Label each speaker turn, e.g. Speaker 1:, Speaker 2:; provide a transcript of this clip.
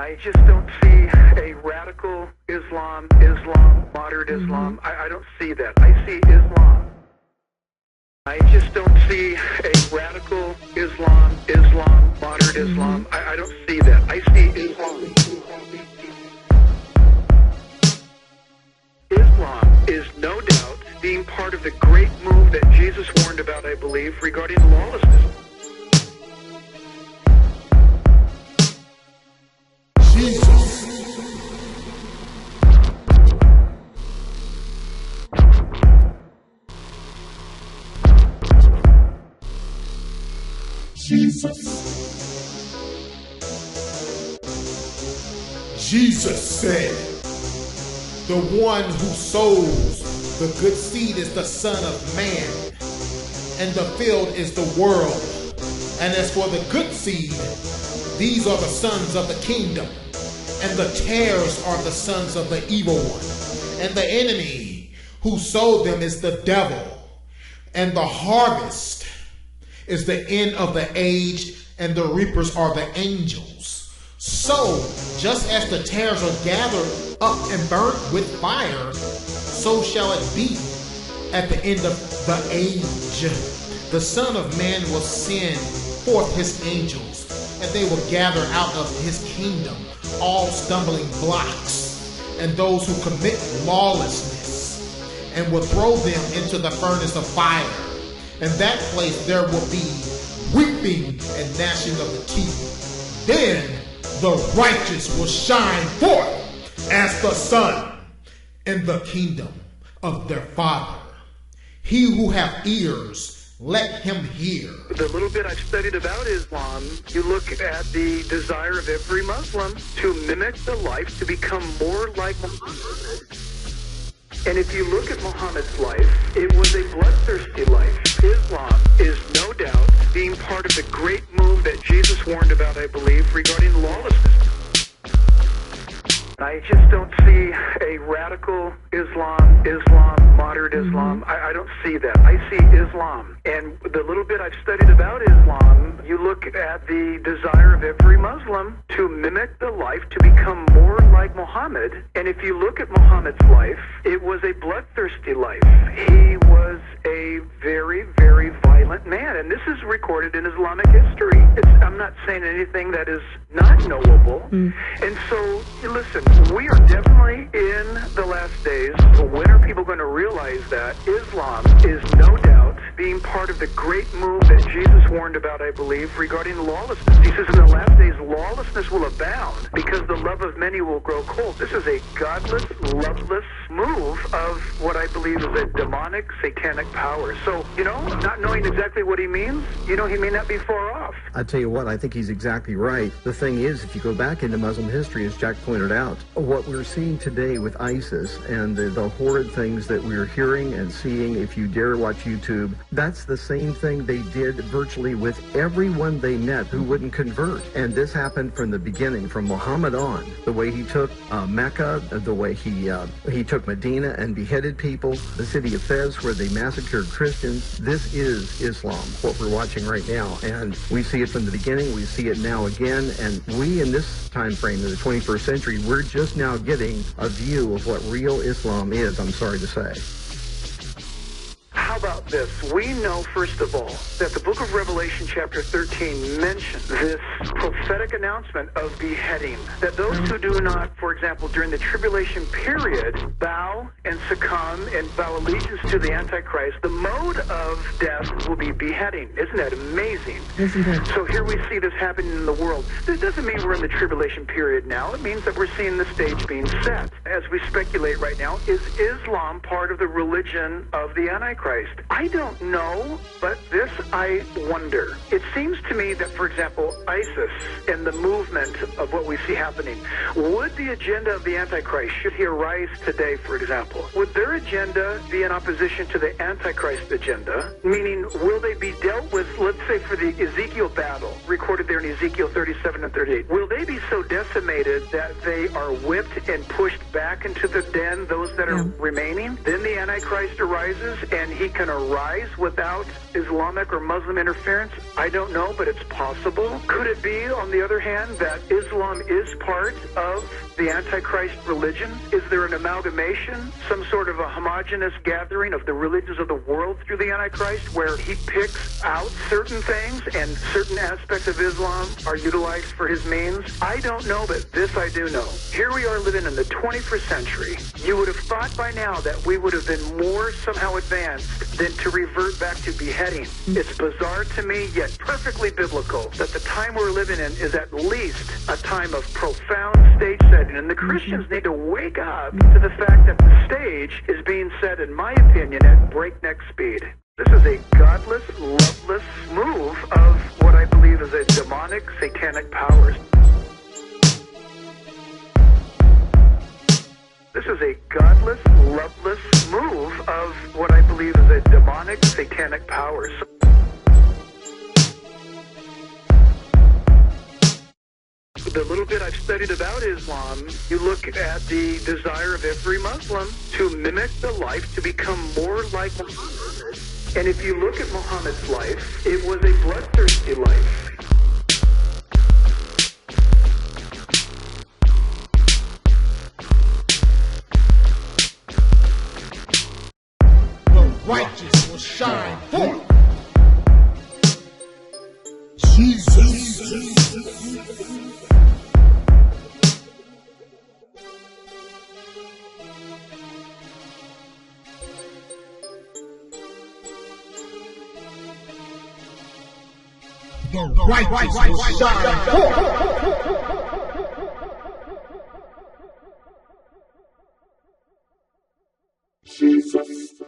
Speaker 1: I just don't see a radical Islam, moderate Islam. I don't see that. I see Islam. I just don't see a radical Islam, moderate Islam. I don't see that. I see Islam. Islam is no doubt being part of the great move that Jesus warned about, I believe, regarding lawlessness.
Speaker 2: Jesus said, the one who sows the good seed is the Son of Man, and the field is the world. And as for the good seed, these are the sons of the kingdom, and the tares are the sons of the evil one. And the enemy who sowed them is the devil, and the harvest is the end of the age, and the reapers are the angels. So, just as the tares are gathered up and burnt with fire, so shall it be at the end of the age. The Son of Man will send forth his angels, and they will gather out of his kingdom all stumbling blocks and those who commit lawlessness, and will throw them into the furnace of fire. In that place there will be weeping and gnashing of the teeth. Then the righteous will shine forth as the sun in the kingdom of their Father. He who hath ears, let him hear.
Speaker 1: The little bit I've studied about Islam, you look at the desire of every Muslim to mimic the life, to become more like Muhammad. And if you look at Muhammad's life, it was a bloodthirsty life. Islam is no doubt being part of the great move that Jesus warned about, I believe, regarding lawlessness. I just don't see a radical Islam, moderate Islam. I don't see that. I see Islam. And the little bit I've studied about Islam, you look at the desire of every Muslim to mimic the life, to become more like Muhammad. And if you look at Muhammad's life, it was a bloodthirsty life. He was a very, very violent man. And this is recorded in Islamic history. I'm not saying anything that is not knowable. And so, listen, we are definitely in the last days. When are people going to realize that Islam is no doubt being part of the great move that Jesus warned about, I believe, regarding lawlessness? He says in the last days, lawlessness will abound because the love of many will grow cold. This is a godless, loveless move of what I believe is a demonic, satanic power. So, not knowing exactly what he means, he may not be far off.
Speaker 3: I tell you what, I think he's exactly right. The thing is, if you go back into Muslim history, as Jack pointed out, what we're seeing today with ISIS and the horrid things that we're hearing and seeing, if you dare watch YouTube, that's the same thing they did virtually with everyone they met who wouldn't convert. And this happened from the beginning, from Muhammad on. The way he took Mecca, the way he took Medina and beheaded people, the city of Fez where they massacred Christians. This is Islam, what we're watching right now. And we see it from the beginning, we see it now again, and we in this time frame in the 21st century, we're just now getting a view of what real Islam is, I'm sorry to say.
Speaker 1: How about this? We know, first of all, that the book of Revelation chapter 13 mentions this prophetic announcement of beheading. That those who do not, for example, during the tribulation period, bow and succumb and vow allegiance to the Antichrist, the mode of death will be beheading. Isn't that amazing?
Speaker 4: Isn't it?
Speaker 1: So here we see this happening in the world. This doesn't mean we're in the tribulation period now. It means that we're seeing the stage being set. As we speculate right now, is Islam part of the religion of the Antichrist? I don't know, but this I wonder. It seems to me that, for example, ISIS and the movement of what we see happening, would the agenda of the Antichrist, should he arise today, for example, would their agenda be in opposition to the Antichrist agenda? Meaning, will they be dealt with, let's say for the Ezekiel battle, recorded there in Ezekiel 37 and 38, will they be so decimated that they are whipped and pushed back into the den those that are remaining. Then the Antichrist arises, and he can arise without Islamic or Muslim interference. I don't know, but it's possible. Could it be, on the other hand, that Islam is part of the Antichrist religion? Is there an amalgamation, some sort of a homogeneous gathering of the religions of the world through the Antichrist, where he picks out certain things and certain aspects of Islam are utilized for his means? I don't know, but this I do know. Here we are living in the 21st century. You would have thought by now that we would have been more somehow advanced than to revert back to beheading. It's bizarre to me, yet perfectly biblical, that the time we're living in is at least a time of profound stage setting. And the Christians need to wake up to the fact that the stage is being set, in my opinion, at breakneck speed. This is a godless, loveless move of what I believe is a demonic, satanic powers. This is a godless, loveless move of what I believe is a demonic, satanic powers. The little bit I've studied about Islam, you look at the desire of every Muslim to mimic the life, to become more like Muhammad. And if you look at Muhammad's life, it was a bloodthirsty life.
Speaker 2: The righteous will shine forth. Jesus. The righteous will shine forth. Jesus.